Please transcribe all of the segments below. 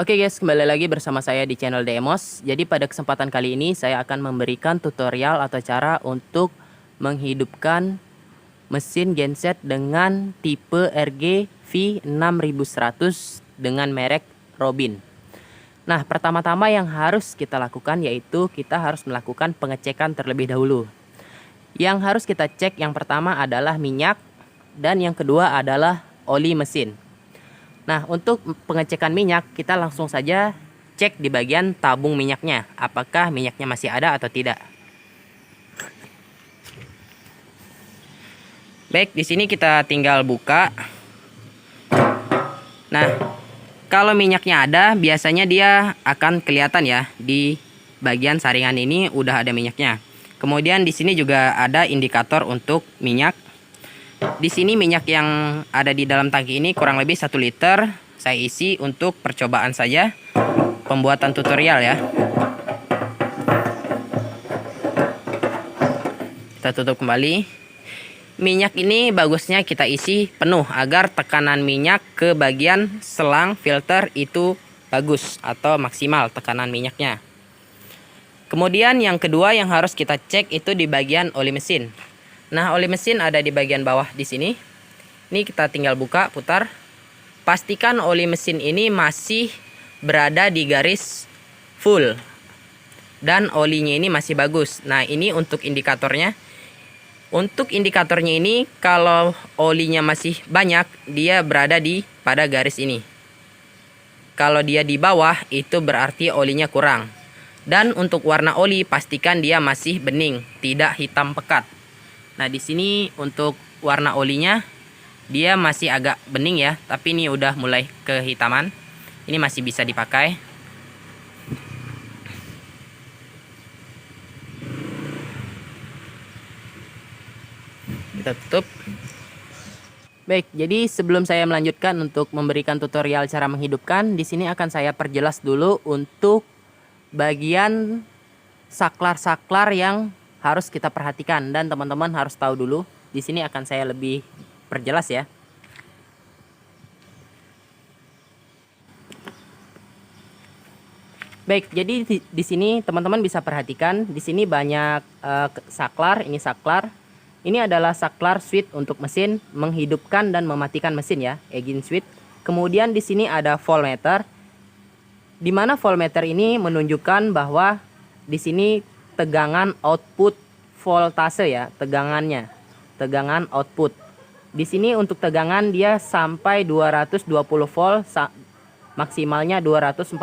Oke guys, kembali lagi bersama saya di channel Demos. Jadi pada kesempatan kali ini saya akan memberikan tutorial atau cara untuk menghidupkan mesin genset dengan tipe RG V6100 dengan merek Robin. Nah, pertama-tama yang harus kita lakukan yaitu kita harus melakukan pengecekan terlebih dahulu. Yang harus kita cek yang pertama adalah minyak dan yang kedua adalah oli mesin. Nah, untuk pengecekan minyak, kita langsung saja cek di bagian tabung minyaknya. Apakah minyaknya masih ada atau tidak. Baik, di sini kita tinggal buka. Nah, kalau minyaknya ada, biasanya dia akan kelihatan ya. Di bagian saringan ini udah ada minyaknya. Kemudian di sini juga ada indikator untuk minyak. Di sini minyak yang ada di dalam tangki ini kurang lebih 1 liter. Saya isi untuk percobaan saja, pembuatan tutorial ya. Kita tutup kembali. Minyak ini bagusnya kita isi penuh agar tekanan minyak ke bagian selang filter itu bagus atau maksimal tekanan minyaknya. Kemudian yang kedua yang harus kita cek itu di bagian oli mesin. Nah, oli mesin ada di bagian bawah di sini. Ini kita tinggal buka, putar. Pastikan oli mesin ini masih berada di garis full. Dan olinya ini masih bagus. Nah, ini untuk indikatornya. Untuk indikatornya ini, kalau olinya masih banyak, dia berada pada garis ini. Kalau dia di bawah, itu berarti olinya kurang. Dan untuk warna oli, pastikan dia masih bening, tidak hitam pekat. Nah, di sini untuk warna olinya dia masih agak bening ya, tapi ini udah mulai kehitaman. Ini masih bisa dipakai. Kita tutup. Baik, jadi sebelum saya melanjutkan untuk memberikan tutorial cara menghidupkan, di sini akan saya perjelas dulu untuk bagian saklar-saklar yang harus kita perhatikan dan teman-teman harus tahu dulu. Di sini akan saya lebih perjelas ya. Baik, jadi di sini teman-teman bisa perhatikan di sini banyak saklar. Ini saklar. Ini adalah saklar switch untuk mesin menghidupkan dan mematikan mesin ya, engine switch. Kemudian di sini ada voltmeter. Di mana voltmeter ini menunjukkan bahwa di sini tegangan output voltase ya, tegangannya. Tegangan output. Di sini untuk tegangan dia sampai 220 volt, maksimalnya 240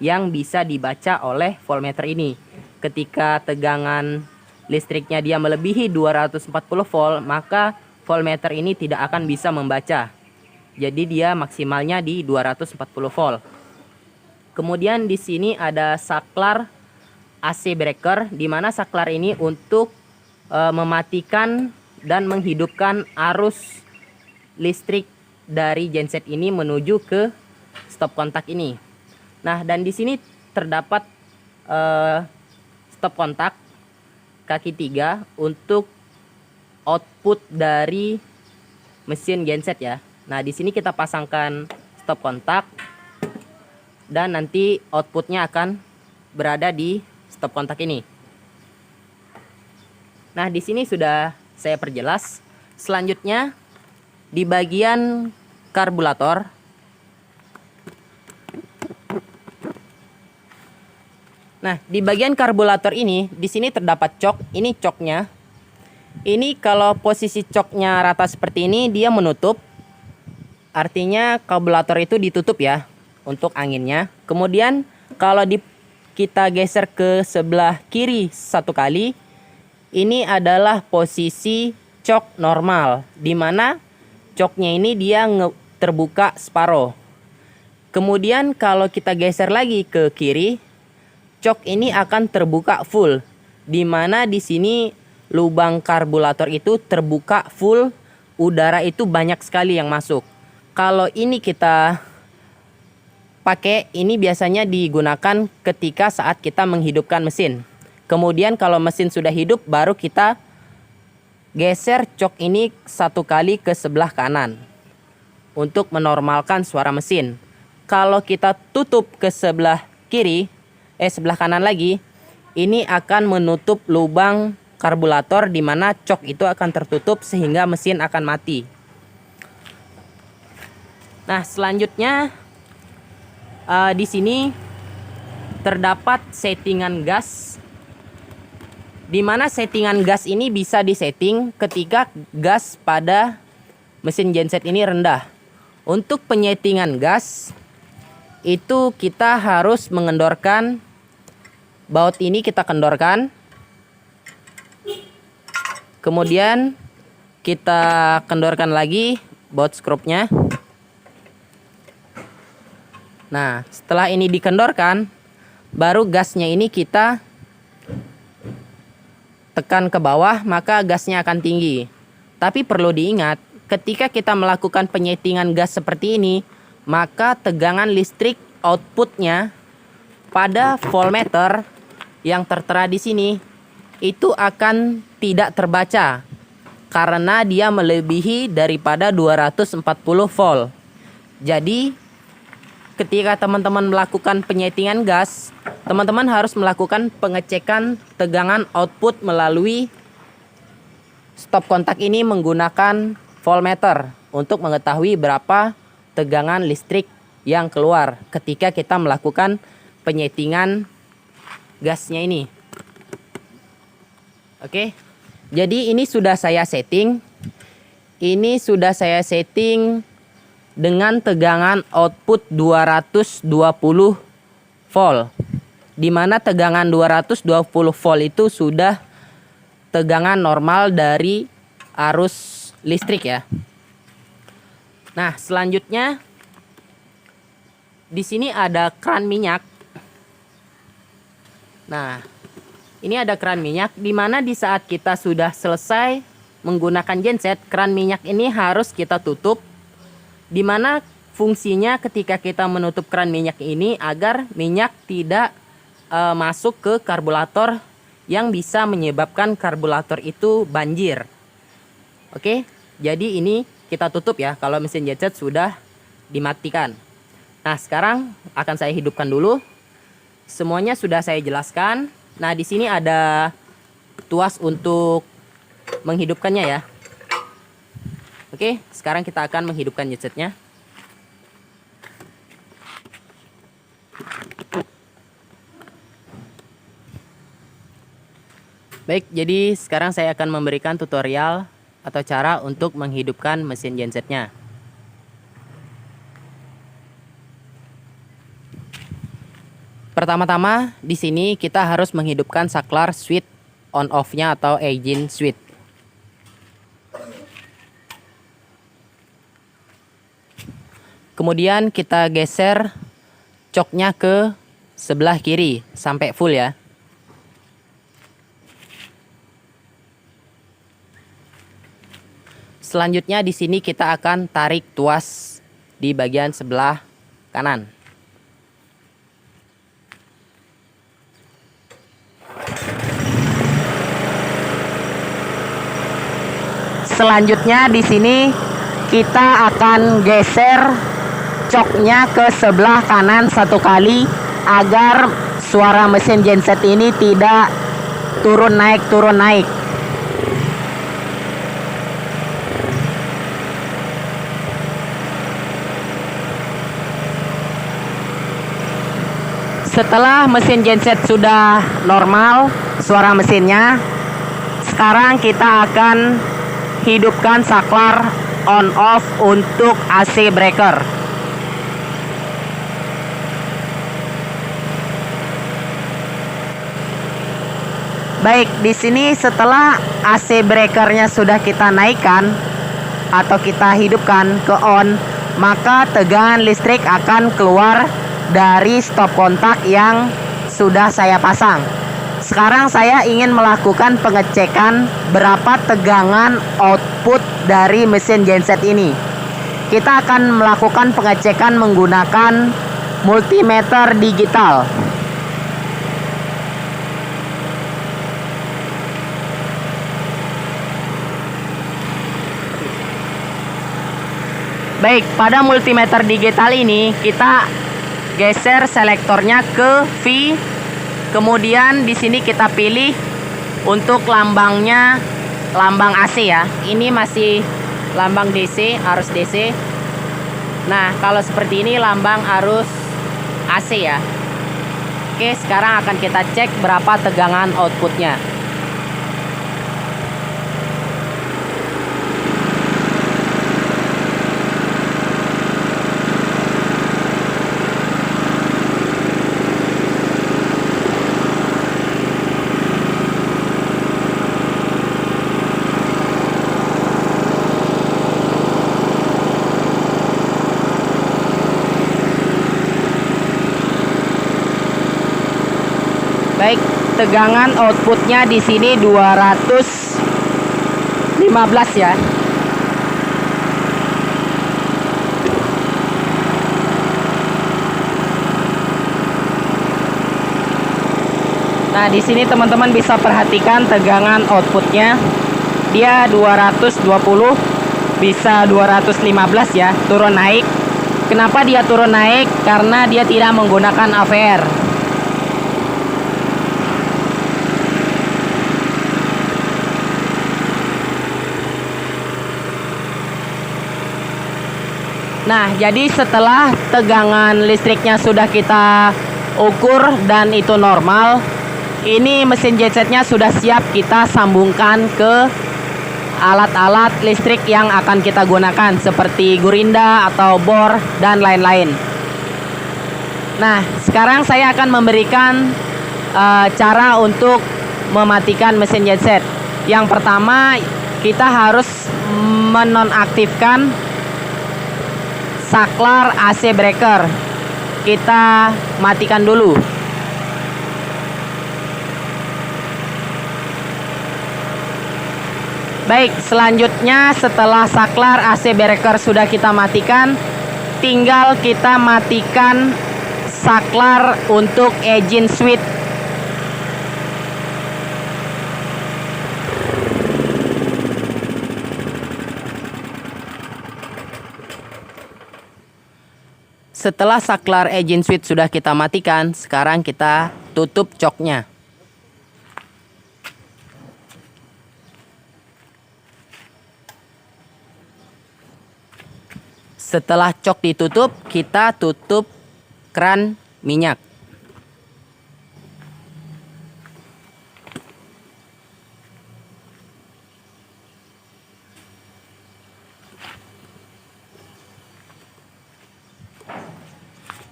yang bisa dibaca oleh voltmeter ini. Ketika tegangan listriknya dia melebihi 240 volt, maka voltmeter ini tidak akan bisa membaca. Jadi dia maksimalnya di 240 volt. Kemudian di sini ada saklar AC breaker, di mana saklar ini untuk mematikan dan menghidupkan arus listrik dari genset ini menuju ke stop kontak ini. Nah, dan di sini terdapat stop kontak kaki 3 untuk output dari mesin genset ya. Nah, di sini kita pasangkan stop kontak dan nanti outputnya akan berada di stop kontak ini. Nah, di sini sudah saya perjelas. Selanjutnya di bagian karburator. Nah, di bagian karburator ini di sini terdapat cok. Ini coknya. Ini kalau posisi coknya rata seperti ini dia menutup. Artinya karburator itu ditutup ya untuk anginnya. Kemudian kalau kita geser ke sebelah kiri satu kali, ini adalah posisi cok normal, di mana coknya ini dia terbuka separuh. Kemudian kalau kita geser lagi ke kiri, cok ini akan terbuka full, di mana di sini lubang karburator itu terbuka full, udara itu banyak sekali yang masuk. Kalau ini kita pakai, ini biasanya digunakan ketika saat kita menghidupkan mesin. Kemudian kalau mesin sudah hidup, baru kita geser cok ini satu kali ke sebelah kanan untuk menormalkan suara mesin. kalau kita tutup ke sebelah kiri, sebelah kanan lagi, ini akan menutup lubang karburator di mana cok itu akan tertutup sehingga mesin akan mati. Nah, selanjutnya di sini terdapat settingan gas, di mana settingan gas ini bisa disetting ketika gas pada mesin genset ini rendah. Untuk penyetingan gas itu kita harus mengendorkan baut ini, kita kendorkan. Kemudian kita kendorkan lagi baut skrupnya. Nah, setelah ini dikendorkan, baru gasnya ini kita tekan ke bawah, maka gasnya akan tinggi. Tapi perlu diingat, ketika kita melakukan penyetingan gas seperti ini, maka tegangan listrik outputnya pada voltmeter yang tertera di sini itu akan tidak terbaca karena dia melebihi daripada 240 volt. Jadi ketika teman-teman melakukan penyetingan gas, teman-teman harus melakukan pengecekan tegangan output melalui stop kontak ini menggunakan voltmeter untuk mengetahui berapa tegangan listrik yang keluar ketika kita melakukan penyetingan gasnya ini. Oke, jadi ini sudah saya setting. Ini sudah saya setting dengan tegangan output 220 volt. Di mana tegangan 220 volt itu sudah tegangan normal dari arus listrik ya. Nah, selanjutnya di sini ada kran minyak. Nah, ini ada kran minyak, di mana di saat kita sudah selesai menggunakan genset, kran minyak ini harus kita tutup. Di mana fungsinya ketika kita menutup kran minyak ini agar minyak tidak masuk ke karburator yang bisa menyebabkan karburator itu banjir. Oke, jadi ini kita tutup ya kalau mesin genset sudah dimatikan. Nah, sekarang akan saya hidupkan dulu. Semuanya sudah saya jelaskan. Nah, di sini ada tuas untuk menghidupkannya ya. Oke, sekarang kita akan menghidupkan gensetnya. Baik, jadi sekarang saya akan memberikan tutorial atau cara untuk menghidupkan mesin gensetnya. Pertama-tama di sini kita harus menghidupkan saklar switch on off-nya atau engine switch. Kemudian kita geser coknya ke sebelah kiri sampai full ya. Selanjutnya di sini kita akan tarik tuas di bagian sebelah kanan. Selanjutnya di sini kita akan geser coknya ke sebelah kanan satu kali agar suara mesin genset ini tidak turun naik. Setelah mesin genset sudah normal suara mesinnya, sekarang kita akan hidupkan saklar on off untuk AC breaker. Baik, di sini setelah AC breakernya sudah kita naikkan atau kita hidupkan ke on, maka tegangan listrik akan keluar dari stop kontak yang sudah saya pasang. Sekarang saya ingin melakukan pengecekan berapa tegangan output dari mesin genset ini. Kita akan melakukan pengecekan menggunakan multimeter digital. Baik, pada multimeter digital ini kita geser selektornya ke V. Kemudian di sini kita pilih untuk lambangnya lambang AC ya. Ini masih lambang DC, arus DC. Nah, kalau seperti ini lambang arus AC ya. Oke, sekarang akan kita cek berapa tegangan outputnya. Baik, tegangan outputnya di sini 215 ya. Nah, di sini teman-teman bisa perhatikan tegangan outputnya. Dia 220 bisa 215 ya, turun naik. Kenapa dia turun naik? Karena dia tidak menggunakan AVR. Nah, jadi setelah tegangan listriknya sudah kita ukur dan itu normal, ini mesin gensetnya sudah siap kita sambungkan ke alat-alat listrik yang akan kita gunakan seperti gurinda atau bor dan lain-lain. Nah, sekarang saya akan memberikan cara untuk mematikan mesin genset. Yang pertama, kita harus menonaktifkan saklar AC breaker. Kita matikan dulu. Baik, selanjutnya setelah saklar AC breaker sudah kita matikan, tinggal kita matikan saklar untuk engine switch. Setelah saklar engine switch sudah kita matikan, sekarang kita tutup coknya. Setelah cok ditutup, kita tutup keran minyak.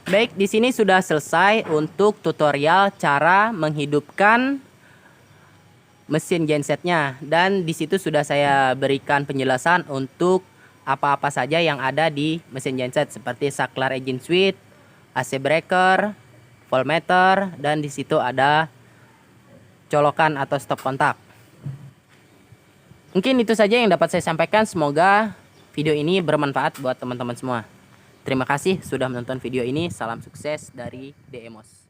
Baik, di sini sudah selesai untuk tutorial cara menghidupkan mesin gensetnya, dan di situ sudah saya berikan penjelasan untuk apa-apa saja yang ada di mesin genset seperti saklar engine switch, AC breaker, voltmeter, dan di situ ada colokan atau stop kontak. Mungkin itu saja yang dapat saya sampaikan. Semoga video ini bermanfaat buat teman-teman semua. Terima kasih sudah menonton video ini. Salam sukses dari DEMOS.